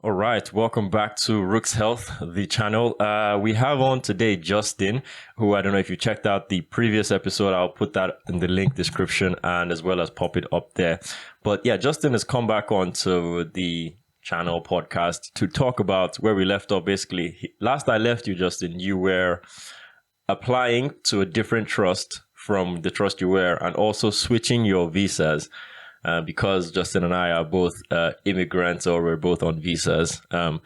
All right, welcome back to Rook's Health, the channel. We have on today Justin, who I don't know if you checked out the previous episode. I'll put that in the link description and as well as pop it up there. But yeah, Justin has come back onto the channel podcast to talk about where we left off. Basically, last I left you, Justin, you were applying to a different trust from the trust you were and also switching your visas. Because Justin and I are both immigrants, or we're both on visas. I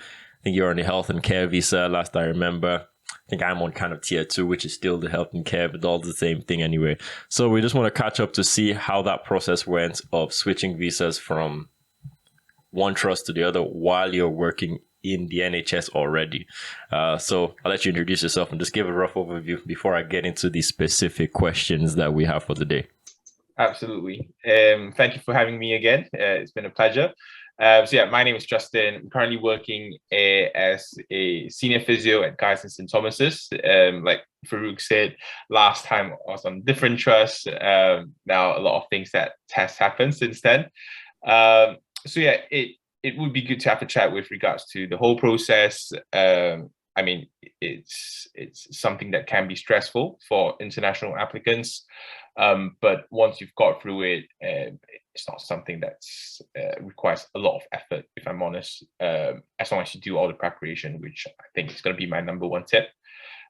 think you're on the health and care visa, last I remember. I think I'm on kind of tier 2, which is still the health and care, but all the same thing anyway. So we just want to catch up to see how that process went of switching visas from one trust to the other while you're working in the NHS already. So I'll let you introduce yourself and just give a rough overview before I get into the specific questions that we have for the day. Absolutely. Thank you for having me again. It's been a pleasure. My name is Justin. I'm currently working as a senior physio at Guy's and St. Thomas's. Like Farouk said, last time I was on different trusts. Now a lot of things that has happened since then. It would be good to have a chat with regards to the whole process. It's something that can be stressful for international applicants. But once you've got through it, it's not something that requires a lot of effort, if I'm honest, as long as you do all the preparation, which I think is going to be my number one tip.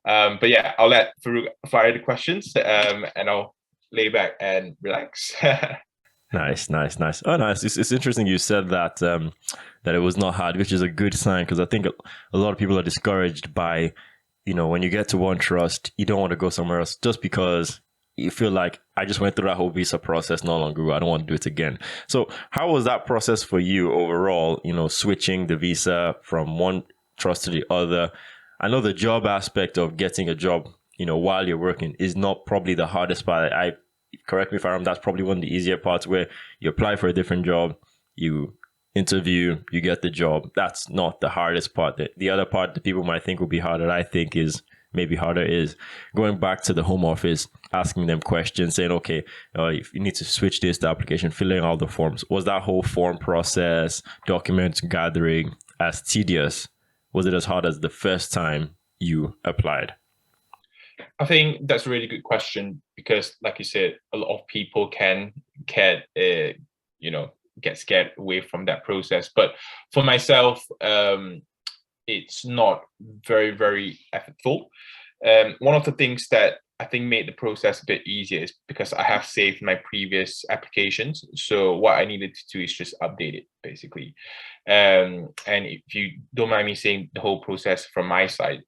I'll let Farouk fire the questions and I'll lay back and relax. Nice. Oh, nice. It's interesting you said that that it was not hard, which is a good sign, because I think a lot of people are discouraged by, when you get to one trust, you don't want to go somewhere else just because you feel like, I just went through that whole visa process no longer. I don't want to do it again. So how was that process for you overall, switching the visa from one trust to the other? I know the job aspect of getting a job, while you're working is not probably the hardest part. Correct me if I'm wrong, that's probably one of the easier parts, where you apply for a different job, you interview, you get the job. That's not the hardest part. The other part that people might think will be harder, I think is going back to the home office, asking them questions, saying, okay, if you need to switch this to application, filling out the forms. Was that whole form process, documents gathering, as tedious? Was it as hard as the first time you applied? I think that's a really good question, because like you said, a lot of people can get scared away from that process. But for myself, it's not very, very effortful. One of the things that I think made the process a bit easier is because I have saved my previous applications. So what I needed to do is just update it, basically. And if you don't mind me saying the whole process from my side,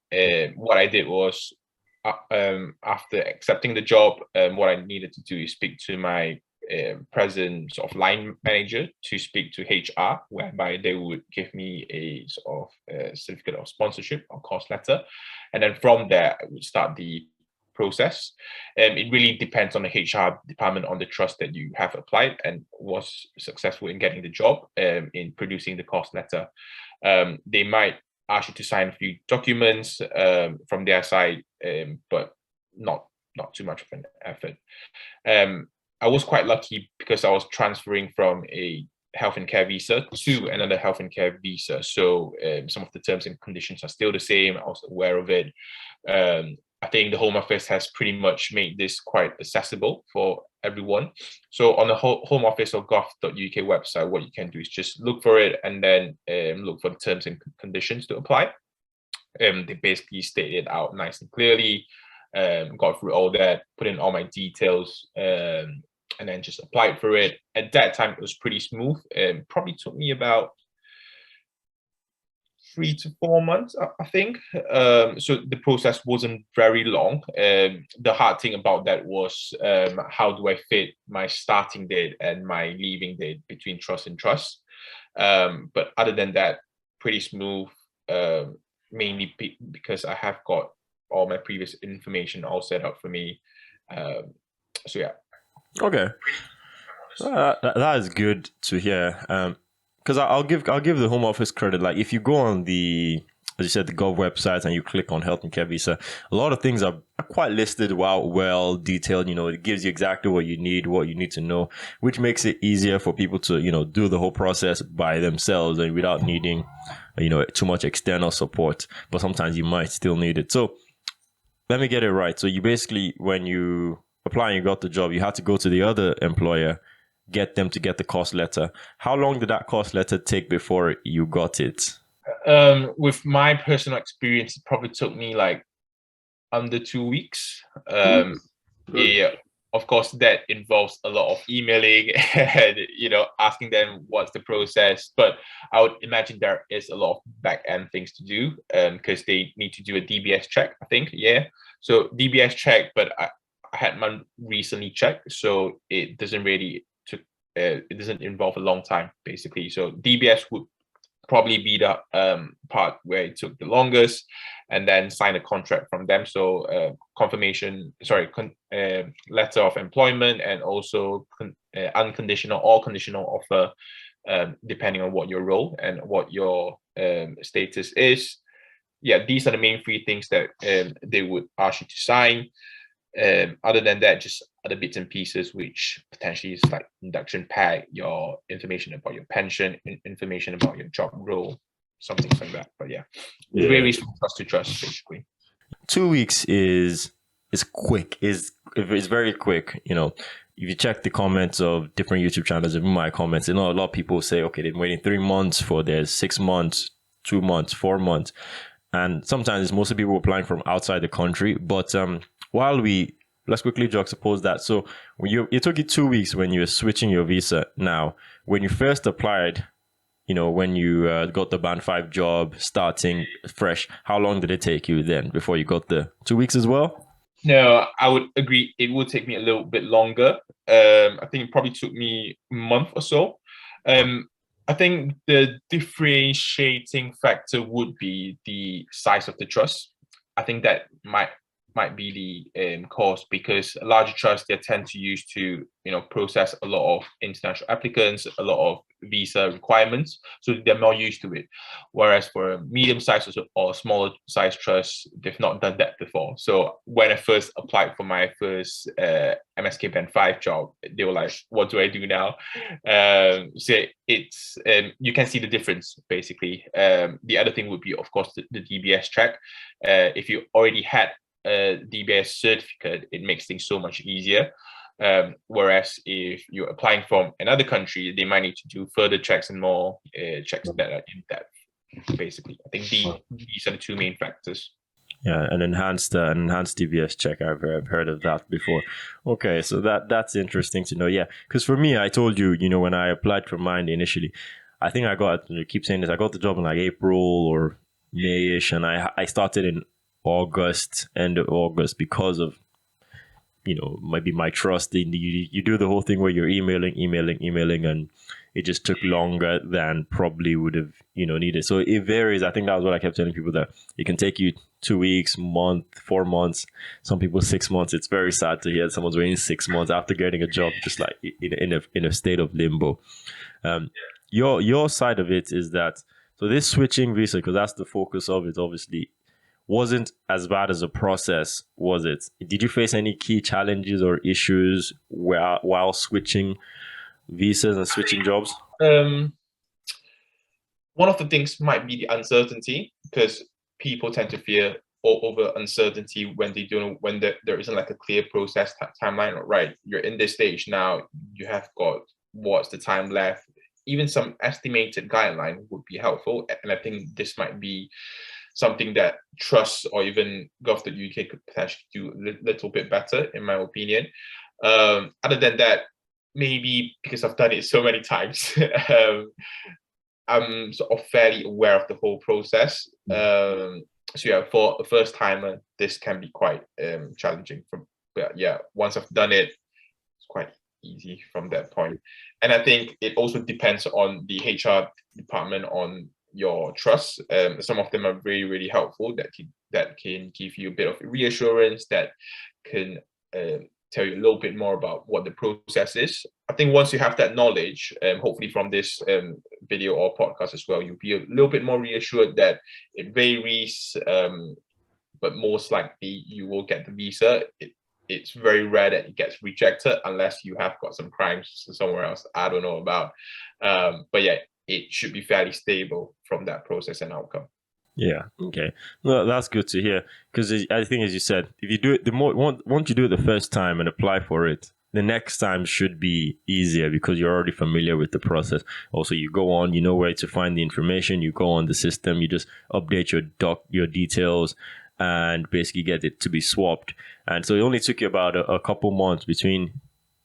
what I did was, after accepting the job, what I needed to do is speak to my present sort of line manager to speak to HR, whereby they would give me a sort of certificate of sponsorship or cost letter. And then from there, I would start the process. It really depends on the HR department, on the trust that you have applied and was successful in getting the job, in producing the cost letter. They might ask you to sign a few documents from their side, but not too much of an effort. I was quite lucky because I was transferring from a health and care visa to another health and care visa. So some of the terms and conditions are still the same. I was aware of it. I think the Home Office has pretty much made this quite accessible for everyone. So on the Home Office or gov.uk website, what you can do is just look for it and then look for the terms and conditions to apply. They basically state it out nice and clearly. Got through all that, put in all my details, and then just applied for it. At that time, it was pretty smooth. Probably took me about 3 to 4 months, I think. So the process wasn't very long. The hard thing about that was, how do I fit my starting date and my leaving date between trust and trust? But other than that, pretty smooth, mainly because I have got all my previous information all set up for me. Okay. That is good to hear. Because I'll give the Home Office credit. Like, if you go on the, as you said, the Gov website and you click on health and care visa, a lot of things are quite listed, well detailed. It gives you exactly what you need to know, which makes it easier for people to, do the whole process by themselves and without needing too much external support, but sometimes you might still need it. So let me get it right. So you basically, when you apply and you got the job, you had to go to the other employer, get them to get the cost letter. How long did that cost letter take before you got it? With my personal experience, it probably took me like under 2 weeks. Yeah, of course, that involves a lot of emailing and asking them what's the process. But I would imagine there is a lot of back end things to do because they need to do a DBS check, I think. Yeah, so DBS check, but I had mine recently checked, so it doesn't really took it doesn't involve a long time basically. So DBS would probably be the part where it took the longest, and then sign a contract from them. So letter of employment, and also unconditional or conditional offer, depending on what your role and what your status is. Yeah, these are the main three things that they would ask you to sign. Other than that, just other bits and pieces, which potentially is like induction pack, your information about your pension, information about your job role, something like that. But yeah, it varies from trust to trust, basically. 2 weeks is quick. It's very quick. If you check the comments of different YouTube channels, even my comments, a lot of people say, okay, they've been waiting 3 months for their 6 months, 2 months, 4 months, and sometimes it's mostly people applying from outside the country. But let's quickly juxtapose that. So it took you 2 weeks when you were switching your visa. Now, when you first applied, when you got the Band 5 job starting fresh, how long did it take you then before you got the 2 weeks as well? No, I would agree. It would take me a little bit longer. I think it probably took me a month or so. I think the differentiating factor would be the size of the trust. I think that might be the cause, because larger trusts, they tend to use to process a lot of international applicants, a lot of visa requirements, so they're more used to it. Whereas for a medium size or smaller size trust, they've not done that before. So when I first applied for my first MSK Band 5 job, they were like, what do I do now? So it's you can see the difference basically. The other thing would be, of course, the DBS check. If you already had a DBS certificate, it makes things so much easier. Whereas if you're applying from another country, they might need to do further checks and more checks that are in depth. Basically, I think these are the two main factors. Yeah, an enhanced DBS check. I've heard of that before. Okay, so that's interesting to know. Yeah, because for me, I told you, when I applied for mine initially, I think I keep saying this, I got the job in like April or May-ish, and I started in end of August, because of maybe my trust in you do the whole thing where you're emailing, and it just took longer than probably would have needed. So it varies. I think that was what I kept telling people, that it can take you 2 weeks, month, 4 months, some people 6 months. It's very sad to hear someone's waiting 6 months after getting a job, just like in a state of limbo. Your side of it is that, so this switching visa, because that's the focus of it, obviously wasn't as bad as a process, was it? Did you face any key challenges or issues while switching visas and switching jobs? One of the things might be the uncertainty, because people tend to fear over uncertainty when they don't, when there isn't like a clear process timeline. Right, you're in this stage now, you have got what's the time left. Even some estimated guideline would be helpful, and I think this might be something that Trust or even Gov.uk could potentially do a little bit better, in my opinion. Other than that, maybe because I've done it so many times, I'm sort of fairly aware of the whole process. So yeah, for a first timer, this can be quite challenging. But yeah, once I've done it, it's quite easy from that point. And I think it also depends on the HR department, on your trust. Some of them are really, really helpful, that can give you a bit of reassurance, that can tell you a little bit more about what the process is. I think once you have that knowledge, hopefully from this video or podcast as well, you'll be a little bit more reassured that it varies, but most likely you will get the visa. It's very rare that it gets rejected unless you have got some crimes somewhere else I don't know about. But yeah, it should be fairly stable from that process and outcome. Yeah. Okay. Well, that's good to hear because I think, as you said, if you do it, once you do it the first time and apply for it, the next time should be easier because you're already familiar with the process. Also, you go on, you know where to find the information. You go on the system, you just update your details, and basically get it to be swapped. And so it only took you about a couple months between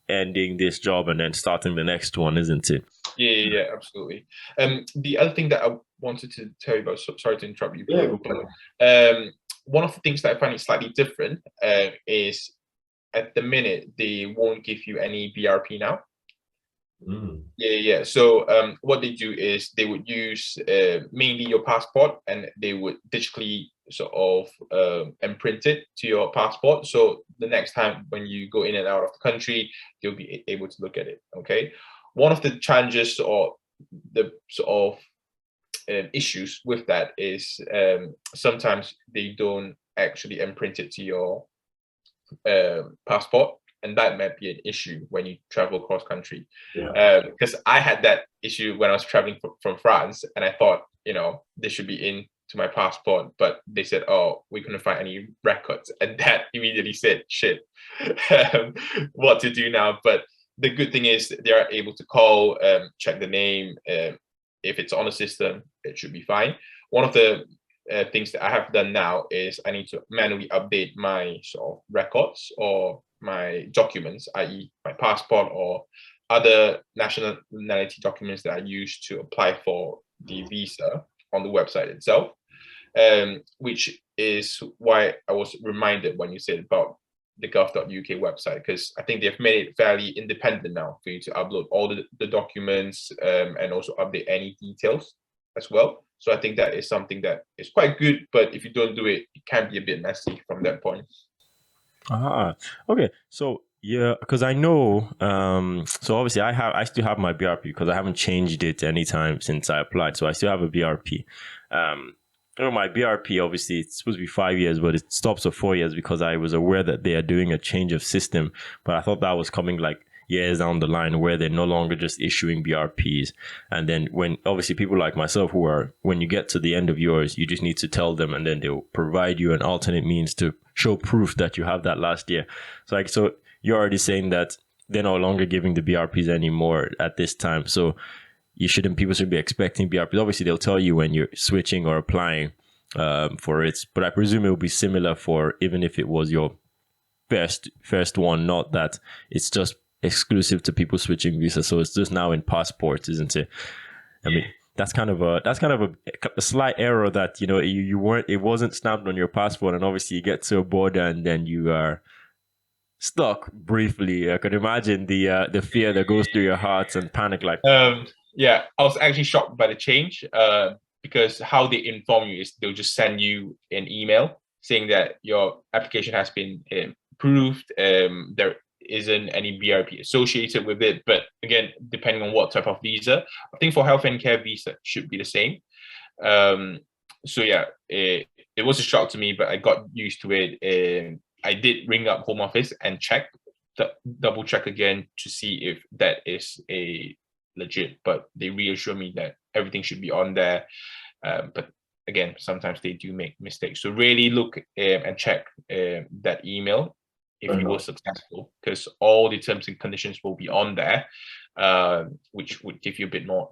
ending this job and then starting the next one, isn't it? Yeah, absolutely. The other thing that I wanted to tell you about, sorry to interrupt you, but one of the things that I find is slightly different is at the minute they won't give you any BRP now. Yeah. So what they do is they would use mainly your passport, and they would digitally sort of imprint it to your passport. So the next time when you go in and out of the country, they'll be able to look at it. Okay. One of the challenges or the sort of issues with that is sometimes they don't actually imprint it to your passport, and that might be an issue when you travel cross country. Because I had that issue when I was traveling from France, and I thought, they should be in to my passport, but they said, oh, we couldn't find any records, and that immediately said, shit, what to do now? But the good thing is they are able to call, check the name. If it's on the system, it should be fine. One of the things that I have done now is I need to manually update my sort of records or my documents, i.e. my passport or other nationality documents that I use to apply for the visa on the website itself, which is why I was reminded when you said about the gov.uk website, because I think they've made it fairly independent now for you to upload all the documents and also update any details as well. So I think that is something that is quite good, but if you don't do it, it can be a bit messy from that point. Okay. So yeah, because I know. So obviously, I still have my BRP because I haven't changed it anytime since I applied. So I still have a BRP. My BRP, obviously, it's supposed to be 5 years, but it stops at 4 years because I was aware that they are doing a change of system. But I thought that was coming like years down the line where they're no longer just issuing BRPs. And then when obviously people like myself when you get to the end of yours, you just need to tell them and then they'll provide you an alternate means to show proof that you have that last year. So you're already saying that they're no longer giving the BRPs anymore at this time. So people should be expecting BRPs. Obviously, they'll tell you when you're switching or applying for it, but I presume it will be similar for even if it was your first one, not that it's just exclusive to people switching visa. So it's just now in passports, isn't it? I mean, that's kind of a slight error that it wasn't stamped on your passport, and obviously you get to a border and then you are stuck briefly. I could imagine the fear that goes through your hearts and panic like. Yeah, I was actually shocked by the change because how they inform you is they'll just send you an email saying that your application has been approved. There isn't any BRP associated with it, but again, depending on what type of visa, I think for health and care visa should be the same. So yeah, it was a shock to me, but I got used to it. I did ring up Home Office and double check again to see if that is a legit, but they reassure me that everything should be on there. But again, sometimes they do make mistakes. So really look and check that email if you were successful, because all the terms and conditions will be on there, which would give you a bit more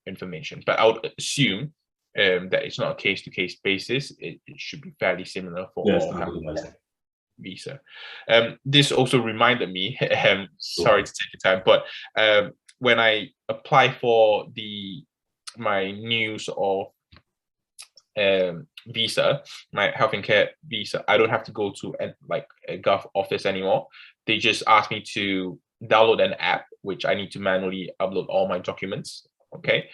information. But I would assume that it's not a case-to-case basis. It should be fairly similar for all visa. This also reminded me, sorry to take your time, but when I apply for my new sort of visa, my health and care visa, I don't have to go to a gov office anymore. They just ask me to download an app, which I need to manually upload all my documents. Okay.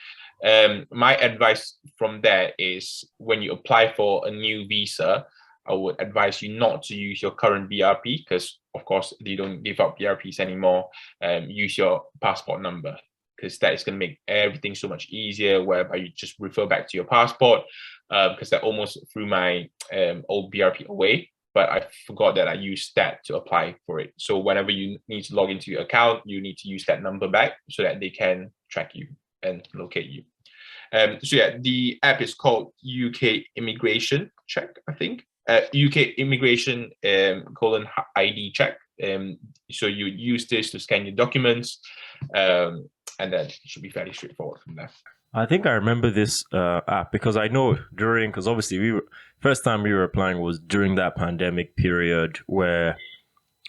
My advice from there is when you apply for a new visa, I would advise you not to use your current BRP because, of course, they don't give out BRPs anymore. Use your passport number because that is going to make everything so much easier, whereby you just refer back to your passport because that almost threw my old BRP away. But I forgot that I used that to apply for it. So whenever you need to log into your account, you need to use that number back so that they can track you. and locate you. So yeah, the app is called UK Immigration Check, I think. UK Immigration :ID check. So you use this to scan your documents, and then it should be fairly straightforward from there. I think I remember this app because I know because obviously first time we were applying was during that pandemic period where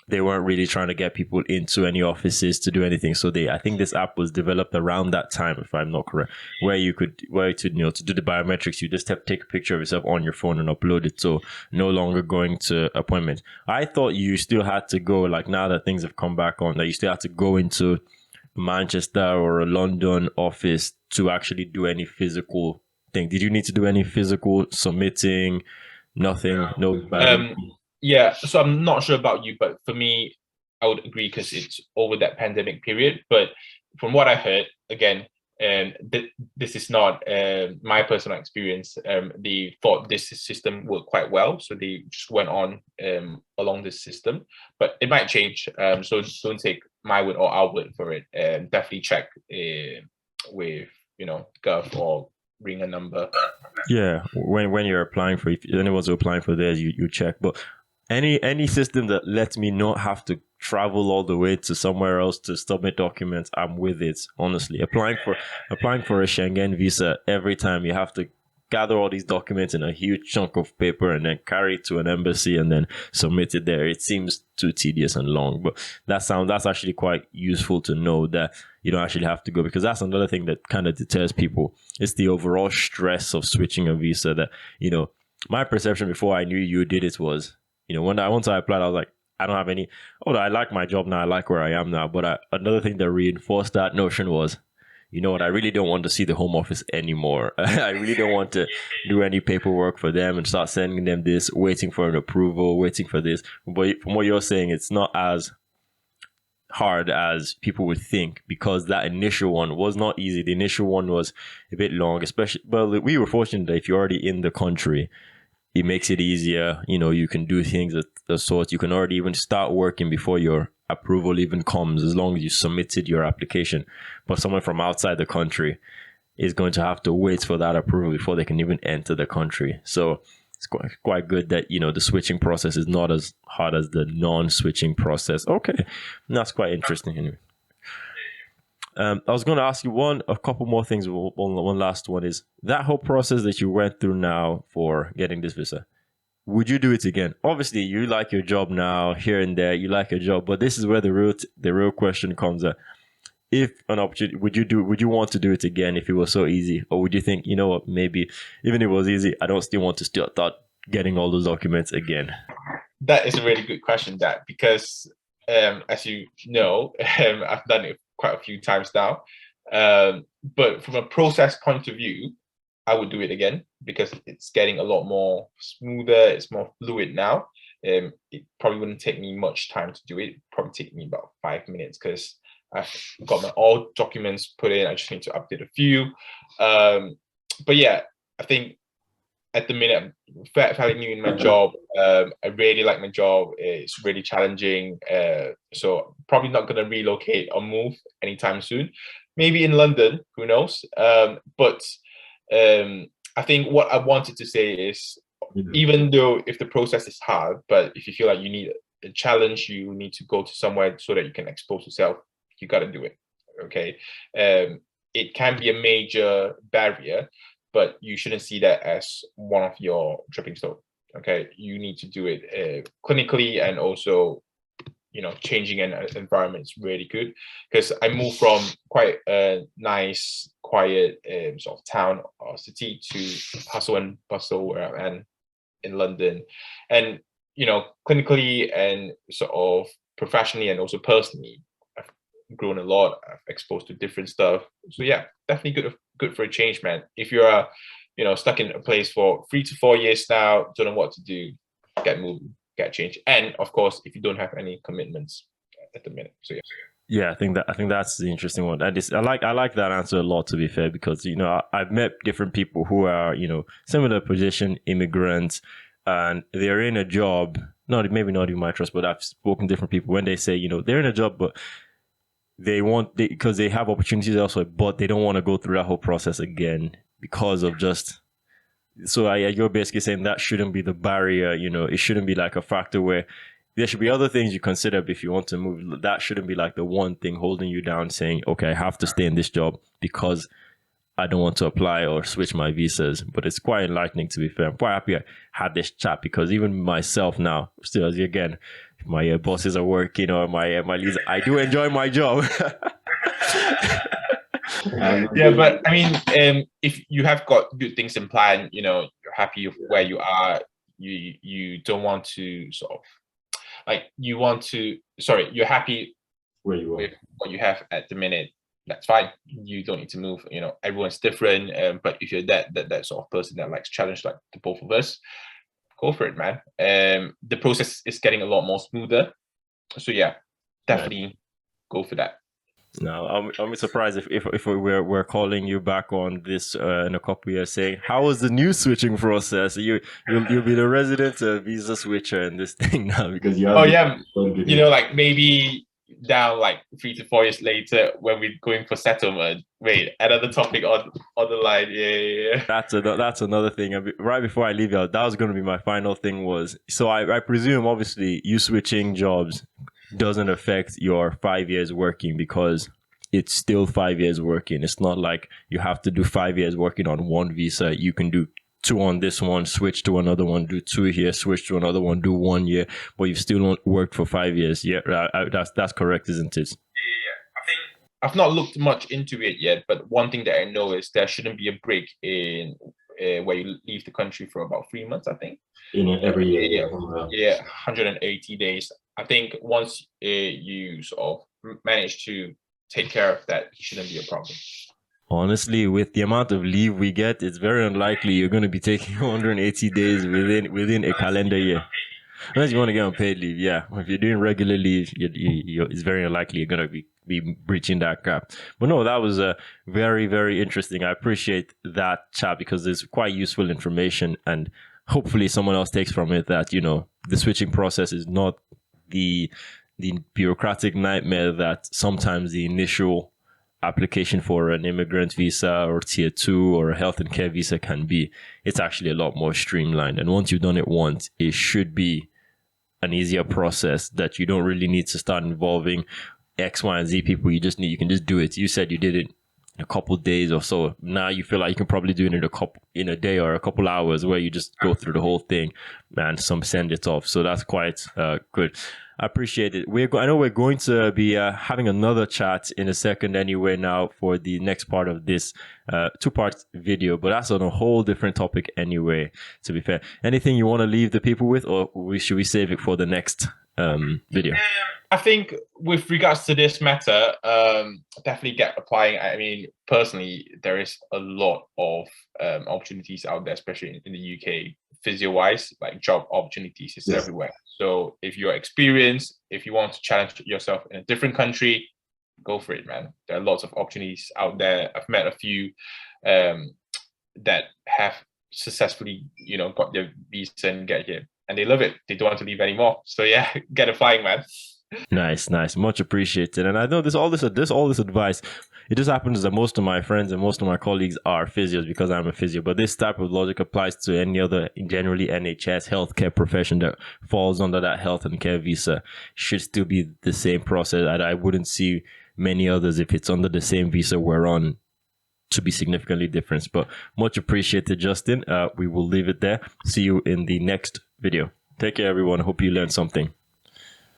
they weren't really trying to get people into any offices to do anything. So I think this app was developed around that time, if I'm not correct, where to do the biometrics, you just have to take a picture of yourself on your phone and upload it. So no longer going to appointments. I thought you still had to go, like now that things have come back on, that you still had to go into Manchester or a London office to actually do any physical thing. Did you need to do any physical submitting? Nothing. No. Yeah, so I'm not sure about you, but for me, I would agree because it's over that pandemic period. But from what I heard, again, this is not my personal experience. They thought this system worked quite well, so they just went on along this system. But it might change, so don't take my word or our word for it. Definitely check with Gov or ring a number. Yeah, when you're applying for, if anyone's applying for theirs, you check. But any system that lets me not have to travel all the way to somewhere else to submit documents, I'm with it. Honestly, applying for a Schengen visa, every time you have to gather all these documents in a huge chunk of paper and then carry it to an embassy and then submit it there. It seems too tedious and long. But that's actually quite useful to know that you don't actually have to go, because that's another thing that kind of deters people. It's the overall stress of switching a visa that, my perception before I knew you did it was, once I applied, I was like, I don't have any, I like my job now, I like where I am now. But another thing that reinforced that notion was, you know what, I really don't want to see the Home Office anymore. I really don't want to do any paperwork for them and start sending them this, waiting for an approval, waiting for this. But from what you're saying, it's not as hard as people would think, because that initial one was not easy. The initial one was a bit long, especially, well, we were fortunate that if you're already in the country, it makes it easier. You can do things of the sort. You can already even start working before your approval even comes, as long as you submitted your application. But someone from outside the country is going to have to wait for that approval before they can even enter the country. So it's quite good that, the switching process is not as hard as the non-switching process. Okay, that's quite interesting anyway. I was going to ask you a couple more things. One last one is that whole process that you went through now for getting this visa. Would you do it again? Obviously, you like your job now, here and there. You like your job, but this is where the real question comes at. If an opportunity, would you want to do it again if it was so easy, or would you think, you know what, maybe even if it was easy, I don't still want to start getting all those documents again? That is a really good question, Dad, because as you know, I've done it quite a few times now. But from a process point of view, I would do it again because it's getting a lot more smoother. It's more fluid now. It probably wouldn't take me much time to do it. It'd probably take me about 5 minutes because I've got all documents put in. I just need to update a few. But yeah, I think at the minute I'm fairly new in my job. I really like my job. It's really challenging. So probably not going to relocate or move anytime soon. Maybe in London, who knows? But I think what I wanted to say is, even though if the process is hard, but if you feel like you need a challenge, you need to go to somewhere so that you can expose yourself, you got to do it. Okay. It can be a major barrier, but you shouldn't see that as one of your tripping stone. Okay. You need to do it clinically, and also, changing an environment is really good, because I moved from quite a nice, quiet sort of town or city to hustle and bustle where I am in London. And, clinically and sort of professionally and also personally, I've grown a lot. I've exposed to different stuff. So yeah, definitely good for a change, man. If you're, stuck in a place for 3 to 4 years now, don't know what to do, get moving. Get change, and of course, if you don't have any commitments at the minute. So yeah, I think that's the interesting one. And I like that answer a lot, to be fair, because I've met different people who are similar position, immigrants, and they're in a job. Maybe not in my trust, but I've spoken to different people when they say they're in a job, but because they have opportunities elsewhere, but they don't want to go through that whole process again because of just. So you're basically saying that shouldn't be the barrier. It shouldn't be like a factor where there should be other things you consider if you want to move. That shouldn't be like the one thing holding you down, saying, okay, I have to stay in this job because I don't want to apply or switch my visas. But it's quite enlightening, to be fair. I'm quite happy I had this chat, because even myself now, still, again, my bosses are working or my leads, I do enjoy my job. Yeah, but I mean, if you have got good things in plan, you're happy with where you are, you don't want to sort of you're happy where you are with what you have at the minute, that's fine. You don't need to move. Everyone's different, but if you're that sort of person that likes challenge, like the both of us, go for it, man. The process is getting a lot more smoother, so yeah, definitely go for that. No, I'm surprised if we're calling you back on this in a couple of years, saying, how was the new switching process? You'll be the resident visa switcher in this thing now, because like maybe down like 3 to 4 years later when we're going for settlement. Wait, another topic on the line. Yeah. That's another thing. Right before I leave out, that was going to be my final thing. So I presume obviously you switching jobs doesn't affect your 5 years working, because it's still 5 years working. It's not like you have to do 5 years working on one visa. You can do 2 on this one, switch to another one, do 2 here, switch to another one, do 1 year, but you've still not worked for 5 years. Yeah, that's correct, isn't it? Yeah. I think I've not looked much into it yet, but one thing that I know is there shouldn't be a break in where you leave the country for about 3 months, I think. Every year. Yeah, 180 days. I think once you sort of manage to take care of that, it shouldn't be a problem. Honestly, with the amount of leave we get, it's very unlikely you're going to be taking 180 days within a calendar year. Unless you want to get on paid leave, yeah. If you're doing regular leave, it's very unlikely you're going to be breaching that cap. But no, that was very, very interesting. I appreciate that chat, because it's quite useful information, and hopefully someone else takes from it that, the switching process is not the bureaucratic nightmare that sometimes the initial application for an immigrant visa or tier 2 or a health and care visa can be. It's actually a lot more streamlined, and once you've done it once, it should be an easier process that you don't really need to start involving X, Y, and Z people. You can just do it. You said you did it in a couple of days or so. Now you feel like you can probably do it in a day or a couple hours, where you just go through the whole thing and send it off. So that's quite good. I appreciate it. I know we're going to be having another chat in a second anyway now for the next part of this 2-part video, but that's on a whole different topic anyway, to be fair. Anything you want to leave the people with, or should we save it for the next video? I think with regards to this matter, definitely get applying. I mean, personally, there is a lot of opportunities out there, especially in the UK. Physio-wise, like job opportunities is everywhere. So if you're experienced, if you want to challenge yourself in a different country, go for it, man. There are lots of opportunities out there. I've met a few that have successfully, got their visa and get here, and they love it. They don't want to leave anymore. So yeah, get applying, man. Nice, much appreciated. And I know all this advice, it just happens that most of my friends and most of my colleagues are physios, because I'm a physio, but this type of logic applies to any other, generally NHS healthcare profession that falls under that health and care visa. Should still be the same process. I wouldn't see many others, if it's under the same visa we're on, to be significantly different. But much appreciated, Justin. We will leave it there. See you in the next video. Take care, everyone. Hope you learned something.